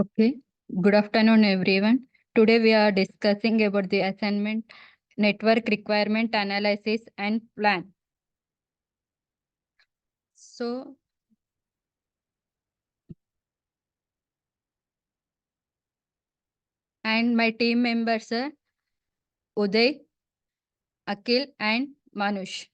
Okay. Good afternoon, everyone. Today we are discussing about the assignment network requirement analysis and plan. So, and my team members are Uday, Akhil, and Manush.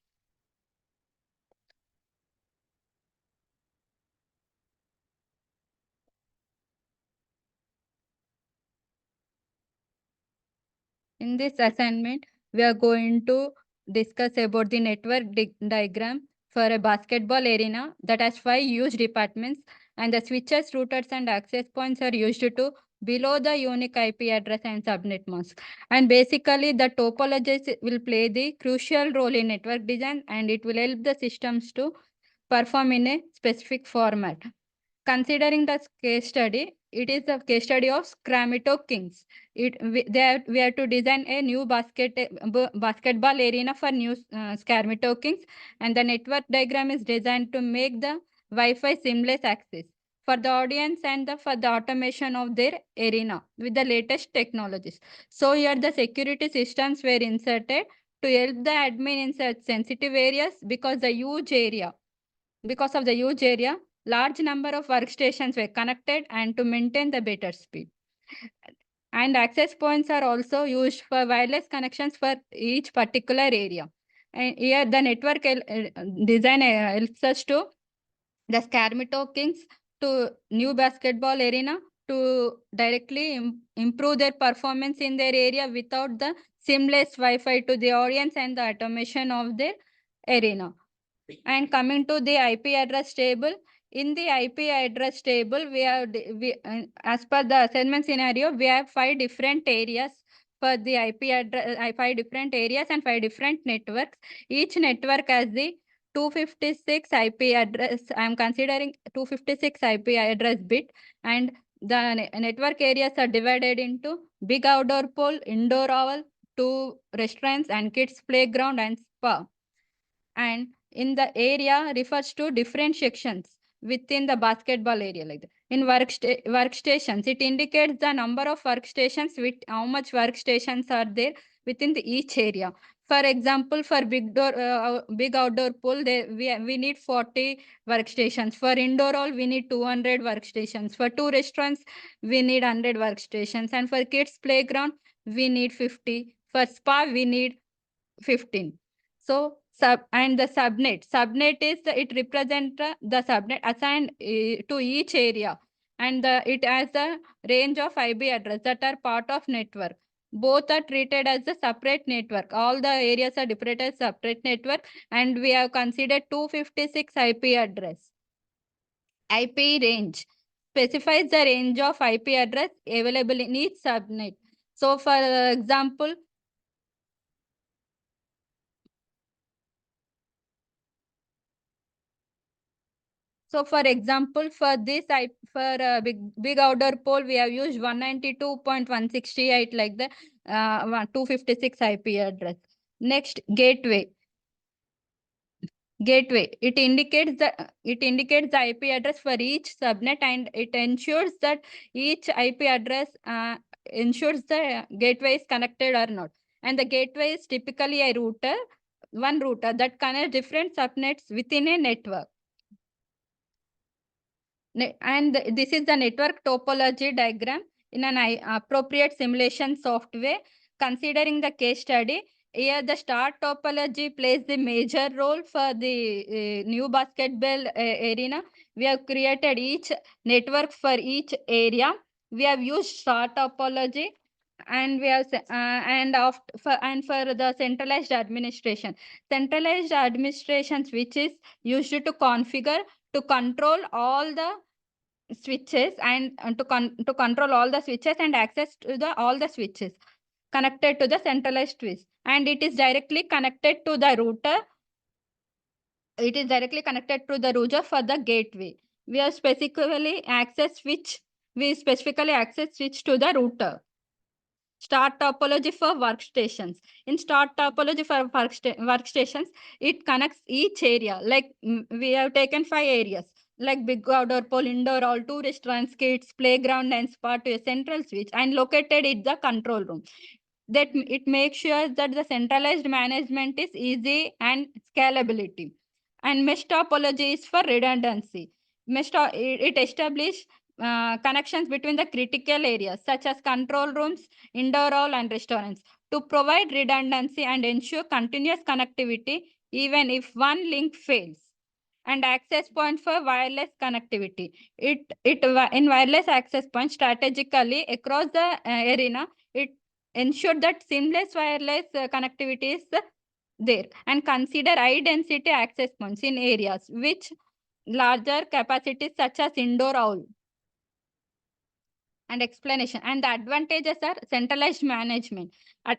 In this assignment, we are going to discuss about the network diagram for a basketball arena that has 5 huge departments, and the switches, routers, and access points are used to below the unique IP address and subnet mask. And basically, the topologies will play the crucial role in network design, and it will help the systems to perform in a specific format. Considering the case study, it is a case study of Scramito Kings. We have to design a new basketball arena for new Scramito Kings, and the network diagram is designed to make the Wi-Fi seamless access for the audience and for the automation of their arena with the latest technologies. So here the security systems were inserted to help the admin in such sensitive areas because of the huge area, large number of workstations were connected and to maintain the better speed. And access points are also used for wireless connections for each particular area. And here the network design helps us to the Scarmito Kings to new basketball arena to directly improve their performance in their area without the seamless Wi-Fi to the audience and the automation of their arena. And coming to the IP address table, in the IP address table, as per the assignment scenario, we have 5 different areas for the IP address, 5 different areas and 5 different networks. Each network has the 256 IP address. I am considering 256 IP address bit, and the network areas are divided into big outdoor pool, indoor owl, 2 restaurants and kids playground and spa. And in the area refers to different sections within the basketball area like that. In workstations, it indicates the number of workstations with how much workstations are there within each area. For example, for big outdoor pool, we need 40 workstations. For indoor all, we need 200 workstations. For 2 restaurants, we need 100 workstations. And for kids playground, we need 50. For spa, we need 15. So and the subnet is it represents the subnet assigned to each area, and it has a range of IP address that are part of network. Both are treated as a separate network. All the areas are separated as separate network, and we have considered 256 IP address. IP range specifies the range of IP address available in each subnet. So for example, so for example, for this big outdoor pole, we have used 192.168 like the 256 IP address. Next, gateway. It indicates the IP address for each subnet, and it ensures that each IP address ensures the gateway is connected or not. And the gateway is typically one router that connects different subnets within a network. And this is the network topology diagram in an appropriate simulation software. Considering the case study, here the star topology plays the major role for the new basketball arena. We have created each network for each area. We have used star topology, and we have for the centralized administration which is used to configure to control all the switches and to control all the switches and access to the all the switches connected to the centralized switch, and it is directly connected to the router. It is directly connected to the router for the gateway. We are specifically access switch. We specifically access switch to the router. Start topology for workstations. In start topology for workstations, it connects each area. Like we have taken 5 areas. like big outdoor pole, indoor hall, two restaurants, kids, playground and spa to a central switch and located in the control room. That it makes sure that the centralized management is easy and scalability. And mesh topology is for redundancy. It establishes connections between the critical areas such as control rooms, indoor hall and restaurants to provide redundancy and ensure continuous connectivity even if one link fails. And access point for wireless connectivity. In wireless access point strategically across the arena, it ensure that seamless wireless connectivity is there, and consider high density access points in areas which larger capacities such as indoor owl. And explanation and the advantages are centralized management.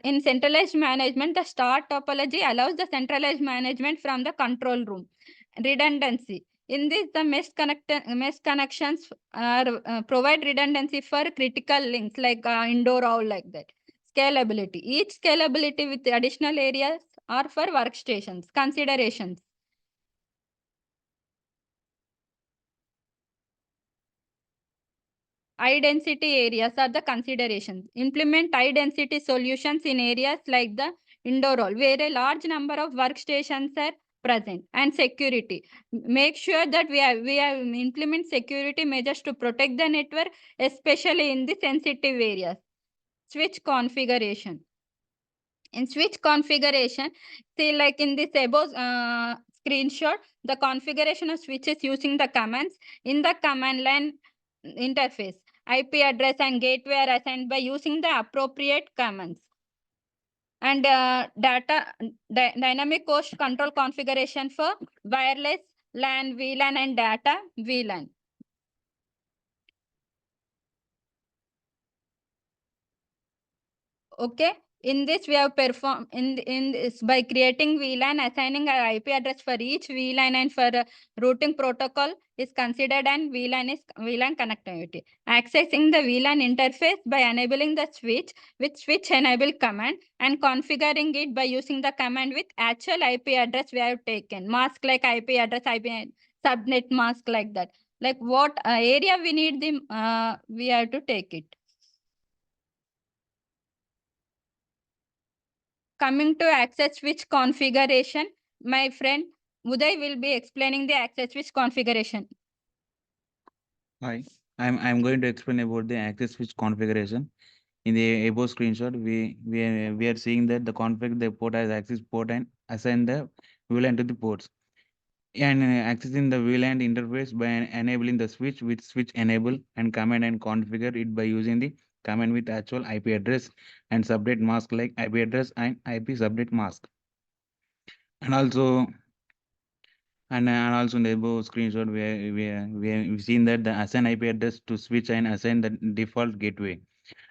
In centralized management, the star topology allows the centralized management from the control room. Redundancy. In this, the mesh connections are provide redundancy for critical links like indoor owl like that. Scalability. Each scalability with additional areas are for workstations. Considerations. High density areas are the considerations. Implement high density solutions in areas like the indoor hall, where a large number of workstations are present. And security. Make sure that we have implement security measures to protect the network, especially in the sensitive areas. Switch configuration. In switch configuration, see like in this above screenshot, the configuration of switches using the commands in the command line interface. IP address and gateway are assigned by using the appropriate commands. And dynamic host control configuration for wireless LAN, VLAN and data VLAN. Okay. In this, we have performed in this by creating VLAN, assigning an IP address for each VLAN and for routing protocol is considered, and VLAN connectivity. Accessing the VLAN interface by enabling the switch with switch enable command and configuring it by using the command with actual IP address we have taken. Mask like IP address, IP subnet mask like that. Like what area we need the we have to take it. Coming to access switch configuration, my friend Uday will be explaining the access switch configuration. Hi, I'm going to explain about the access switch configuration. In the above screenshot, we are seeing that the config the port as access port and assign the VLAN to the ports. And accessing the VLAN interface by enabling the switch with switch enable and command and configure it by using the command with actual IP address and subnet mask like IP address and IP subnet mask. And also and also in the above screenshot we've seen that the assign IP address to switch and assign the default gateway.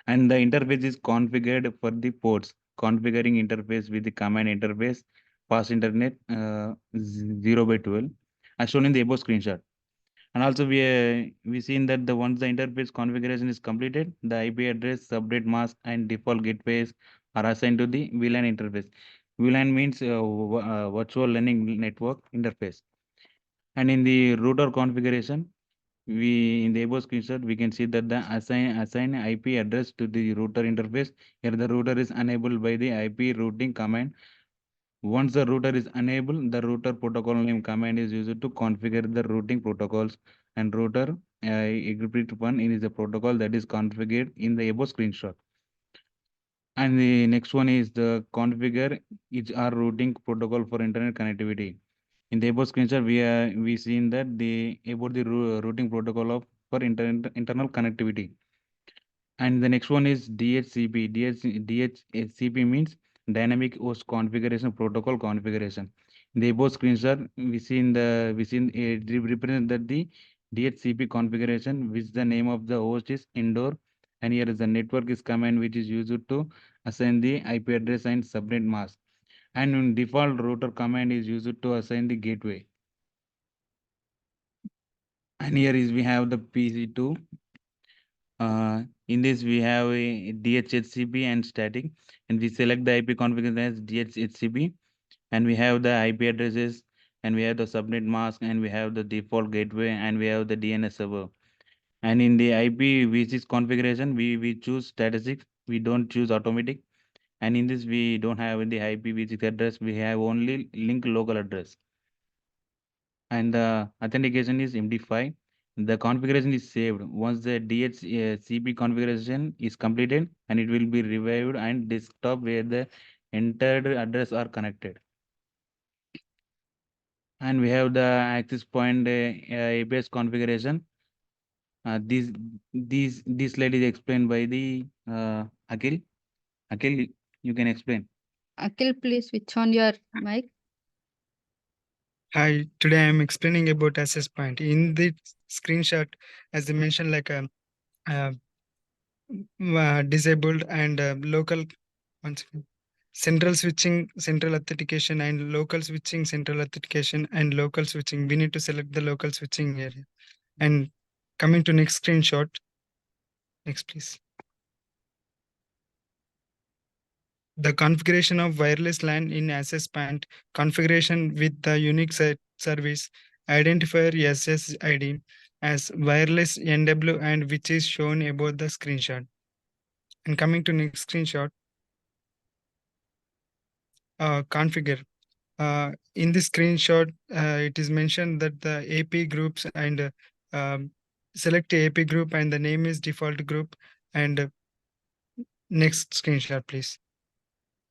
And the interface is configured for the ports. Configuring interface with the command interface, fast internet 0 by 12, as shown in the above screenshot. And also we seen that the once the interface configuration is completed, the IP address, subnet mask, and default gateways are assigned to the VLAN interface. VLAN means virtual learning network interface. And in the router configuration, we in the above screenshot we can see that the assign IP address to the router interface. Here the router is enabled by the IP routing command. Once the router is enabled, the router protocol name command is used to configure the routing protocols. And router repeat one is a protocol that is configured in the above screenshot. And the next one is the configure each our routing protocol for internet connectivity. In the above screenshot, we seen that the about the routing protocol of for internal connectivity. And the next one is DHCP. DHCP means Dynamic Host Configuration Protocol configuration. In the above screenshot, we seen it represent that the DHCP configuration, which the name of the host is indoor, and here is the network is command which is used to assign the IP address and subnet mask. And in default router command is used to assign the gateway. And here is we have the PC2. In this, we have a DHCP and static, and we select the IP configuration as DHCP, and we have the IP addresses and we have the subnet mask, and we have the default gateway, and we have the DNS server. And in the IPv6 configuration, we choose statistics, we don't choose automatic. And in this, we don't have in the IPv6 address, we have only link local address. And the authentication is MD5. The configuration is saved. Once the DHCP configuration is completed, and it will be revived and desktop where the entered address are connected. And we have the access point APS configuration. This slide is explained by the Akhil. Akhil, you can explain. Akhil, please switch on your mic. Hi, today I am explaining about access point. In the screenshot, as I mentioned, uh, disabled and local one second. Central switching, central authentication, and local switching, central authentication, and local switching. We need to select the local switching area. And coming to next screenshot. Next, please. The configuration of wireless LAN in access point configuration with the unique service identifier SSID as wireless NW and which is shown above the screenshot. And coming to next screenshot, configure. In this screenshot, it is mentioned that the AP groups and select a AP group and the name is default group. And next screenshot, please.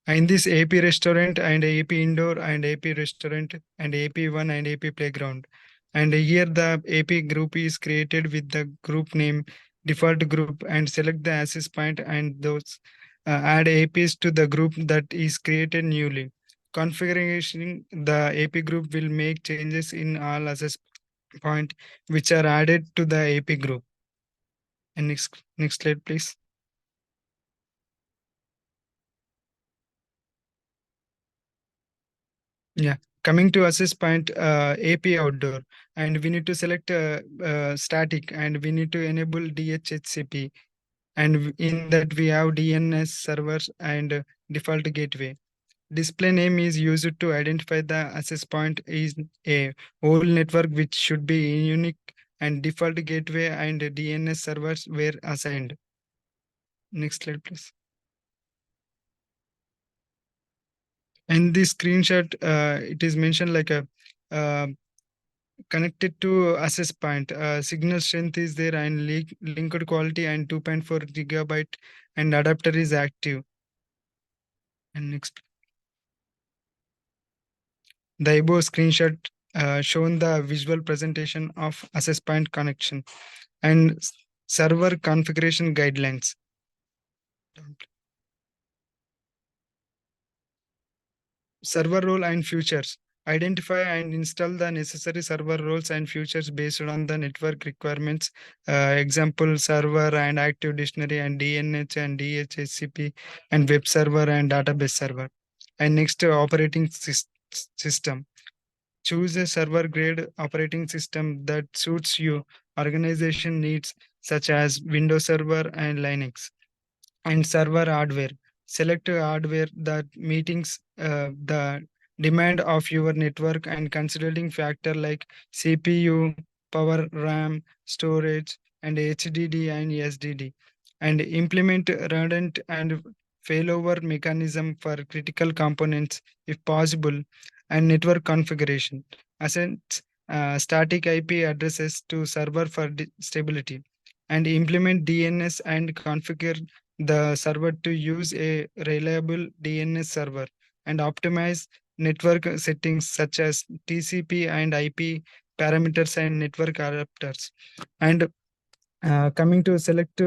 In this AP restaurant and AP indoor and AP restaurant and AP1 and AP playground. And here the AP group is created with the group name default group and select the access point and those add APs to the group that is created newly. Configuring the AP group will make changes in all access point which are added to the AP group. And next slide, please. Yeah, coming to access point AP outdoor, and we need to select static, and we need to enable DHCP, and in that we have DNS servers and default gateway. Display name is used to identify the access point is a whole network which should be unique, and default gateway and DNS servers were assigned. Next slide, please. In this screenshot, it is mentioned like a connected to access point. Signal strength is there and linked quality and 2.4 gigabyte and adapter is active. And next, the above screenshot shown the visual presentation of access point connection and server configuration guidelines. Server role and features. Identify and install the necessary server roles and features based on the network requirements. Example, server and active dictionary and DNH and DHCP and web server and database server. And next, operating system. Choose a server grade operating system that suits your organization needs, such as Windows Server and Linux. And server hardware. Select a hardware that meets the demand of your network and considering factor like CPU, power, RAM, storage, and HDD and SDD. And implement redundant and failover mechanism for critical components if possible. And network configuration. Assign static IP addresses to server for stability. And implement DNS and configure the server to use a reliable DNS server and optimize network settings such as TCP and IP parameters and network adapters. And coming to select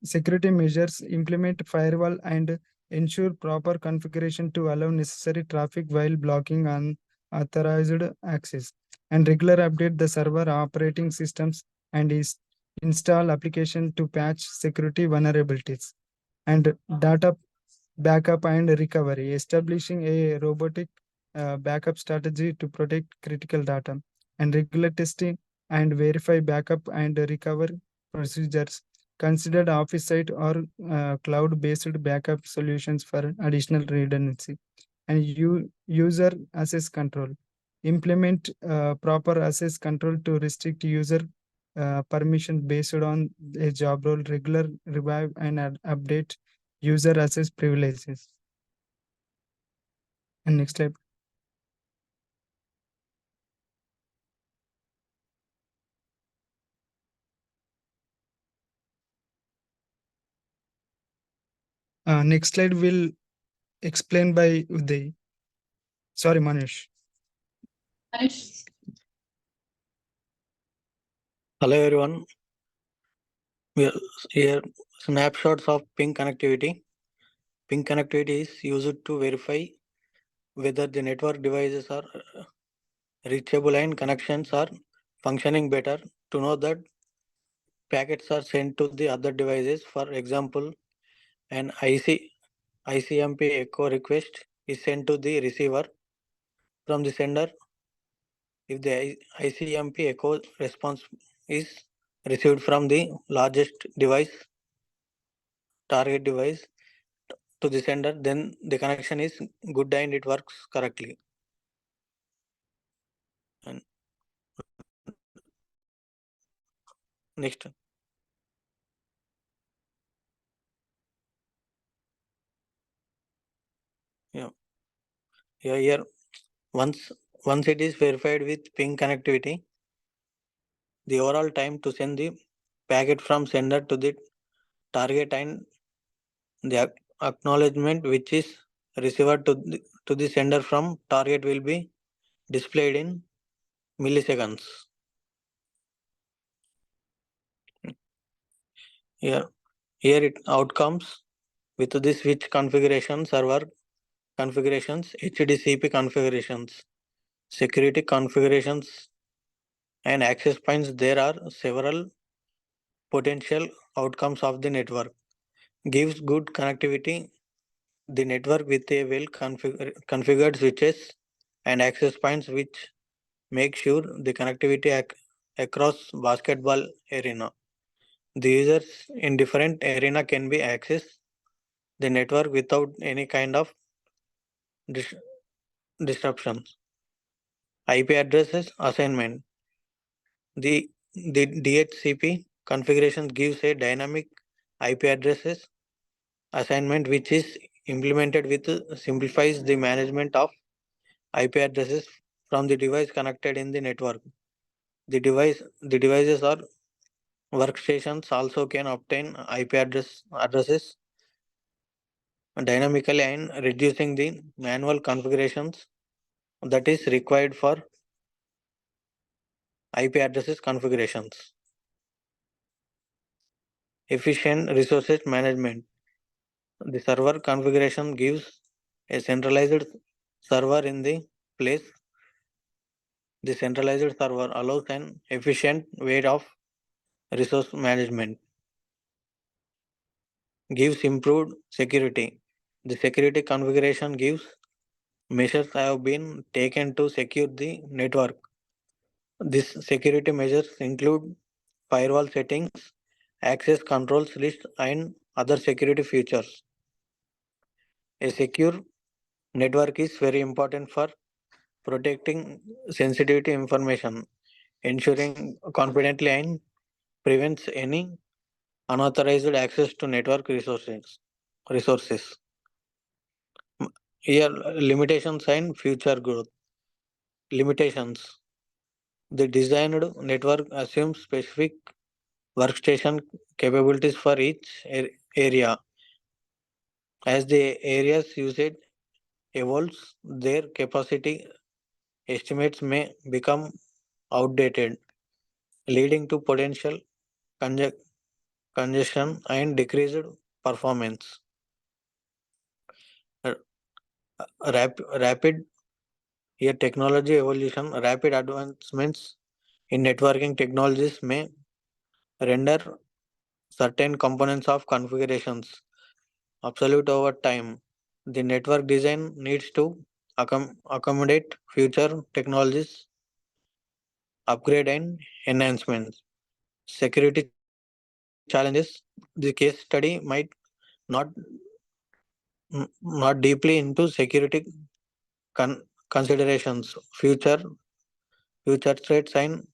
security measures, implement firewall and ensure proper configuration to allow necessary traffic while blocking unauthorized access. And regular update the server operating systems and install application to patch security vulnerabilities. And data backup and recovery, establishing a robotic backup strategy to protect critical data. And regular testing and verify backup and recovery procedures. Considered office site or cloud-based backup solutions for additional redundancy. And user access control. implement proper access control to restrict user permission based on a job role, regular revive and update user access privileges. And next slide. Next slide will explain by Uday. Sorry, Manish. Hello everyone. We are here snapshots of ping connectivity. Ping connectivity is used to verify whether the network devices are reachable and connections are functioning better. To know that packets are sent to the other devices. For example, an ICMP echo request is sent to the receiver from the sender. If the ICMP echo response is received from the largest device, target device, to the sender, then the connection is good and it works correctly. And next. Here once it is verified with ping connectivity, the overall time to send the packet from sender to the target and the acknowledgement which is received to the sender from target will be displayed in milliseconds. Here it outcomes with the switch configuration, server configurations, HDCP configurations, security configurations, and access points. There are several potential outcomes of the network. Gives good connectivity. The network with a well configured switches and access points which make sure the connectivity across basketball arena. The users in different arena can be access the network without any kind of disruptions. IP addresses assignment. The DHCP configuration gives a dynamic IP addresses assignment which is implemented with simplifies the management of IP addresses from the device connected in the network. The devices or workstations also can obtain IP addresses dynamically and reducing the manual configurations that is required for IP addresses configurations. Efficient resources management. The server configuration gives a centralized server in the place. The centralized server allows an efficient way of resource management. Gives improved security. The security configuration gives measures have been taken to secure the network. These security measures include firewall settings, access controls list, and other security features. A secure network is very important for protecting sensitivity information, ensuring confidently and prevents any unauthorized access to network resources. Here limitations and future growth. Limitations. The designed network assumes specific workstation capabilities for each area. As the area's usage evolves, their capacity estimates may become outdated, leading to potential congestion and decreased performance. Rapid here technology evolution, rapid advancements in networking technologies may render certain components of configurations obsolete over time. The network design needs to accommodate future technologies, upgrade and enhancements. Security challenges. The case study might not not deeply into security considerations. Future threats and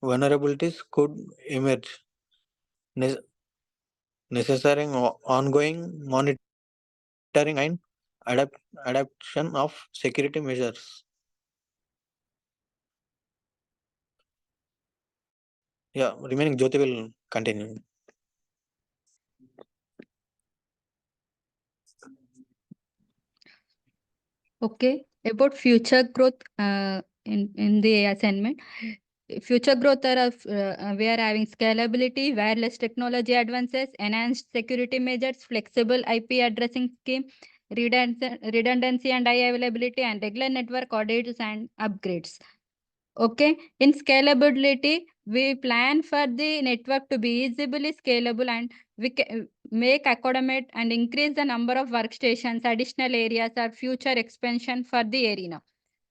vulnerabilities could emerge, necessitating ongoing monitoring and adaptation of security measures. Yeah, remaining Jyoti will continue. Okay, about future growth in the assignment. Future growth we are having scalability, wireless technology advances, enhanced security measures, flexible IP addressing scheme, redundancy and high availability, and regular network audits and upgrades. Okay, in scalability, we plan for the network to be easily scalable, and we can make accommodate and increase the number of workstations, additional areas, or future expansion for the arena,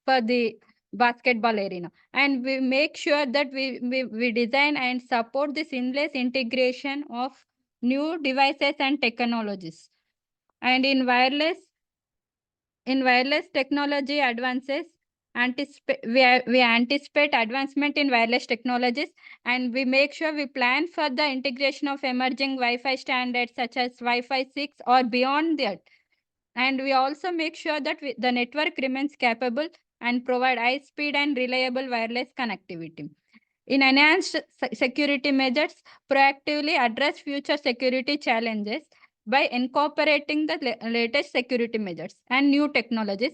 for the basketball arena. And we make sure that we design and support the seamless integration of new devices and technologies. And in wireless technology advances, we anticipate advancement in wireless technologies, and we make sure we plan for the integration of emerging Wi-Fi standards such as Wi-Fi 6 or beyond that. And we also make sure that the network remains capable and provide high speed and reliable wireless connectivity. In enhanced security measures, proactively address future security challenges by incorporating the latest security measures and new technologies.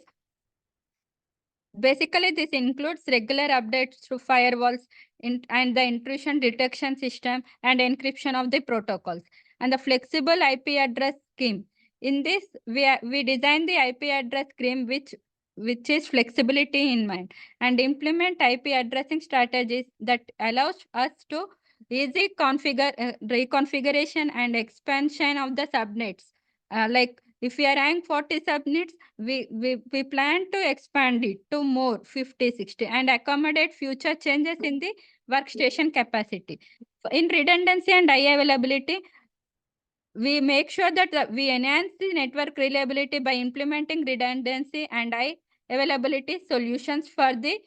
Basically, this includes regular updates to firewalls and the intrusion detection system and encryption of the protocols, and the flexible IP address scheme. In this, we design the IP address scheme which is flexibility in mind, and implement IP addressing strategies that allows us to easy reconfiguration and expansion of the subnets. Like if we are having 40 subnets, we plan to expand it to more 50, 60 and accommodate future changes in the workstation capacity. In redundancy and high availability, we make sure that we enhance the network reliability by implementing redundancy and high availability solutions for the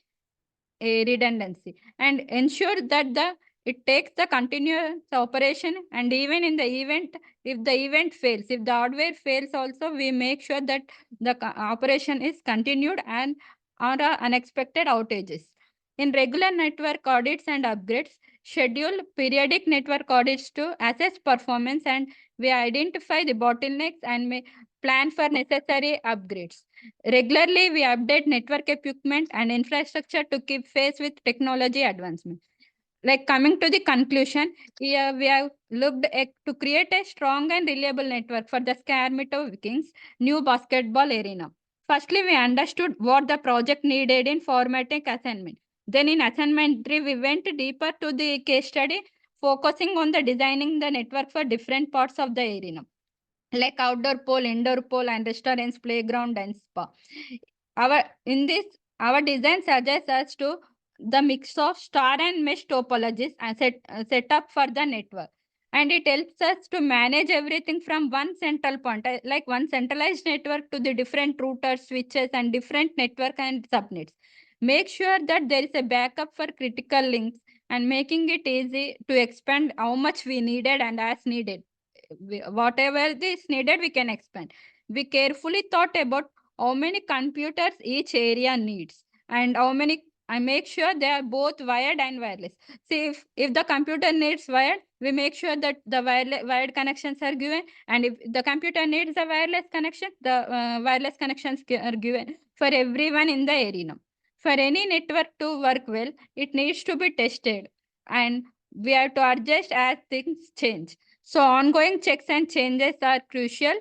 redundancy, and ensure that it takes the continuous operation. And even in the event, if the event fails, if the hardware fails also, we make sure that the operation is continued and on unexpected outages. In regular network audits and upgrades, schedule periodic network audits to assess performance, and we identify the bottlenecks and may plan for necessary upgrades. Regularly, we update network equipment and infrastructure to keep pace with technology advancement. Like coming to the conclusion, here we have looked at to create a strong and reliable network for the Scarmito Kings new basketball arena. Firstly, we understood what the project needed in formatting assignment. Then in assignment 3, we went deeper to the case study, focusing on the designing the network for different parts of the arena, like outdoor pole, indoor pole, and restaurants, playground, and spa. Our design suggests us to the mix of star and mesh topologies and set up for the network. And it helps us to manage everything from one central point, like one centralized network to the different routers, switches, and different network and subnets. Make sure that there is a backup for critical links, and making it easy to expand how much we needed and as needed. Whatever is needed, we can expand. We carefully thought about how many computers each area needs, and how many. I make sure they are both wired and wireless. See, if the computer needs wired, we make sure that the wired connections are given, and if the computer needs a wireless connection, the wireless connections are given for everyone in the arena. For any network to work well, it needs to be tested, and we have to adjust as things change. So ongoing checks and changes are crucial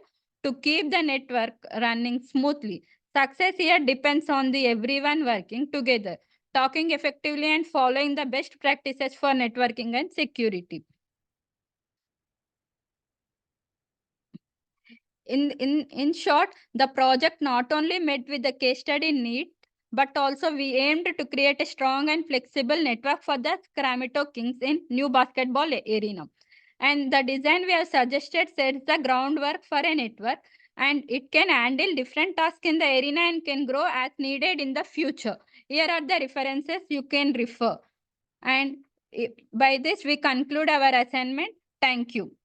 to keep the network running smoothly. Success here depends on the everyone working together, talking effectively, and following the best practices for networking and security. In short, the project not only met with the case study need, but also we aimed to create a strong and flexible network for the Scramito Kings in new basketball arena. And the design we have suggested sets the groundwork for a network and it can handle different tasks in the arena and can grow as needed in the future. Here are the references you can refer. And by this, we conclude our assignment. Thank you.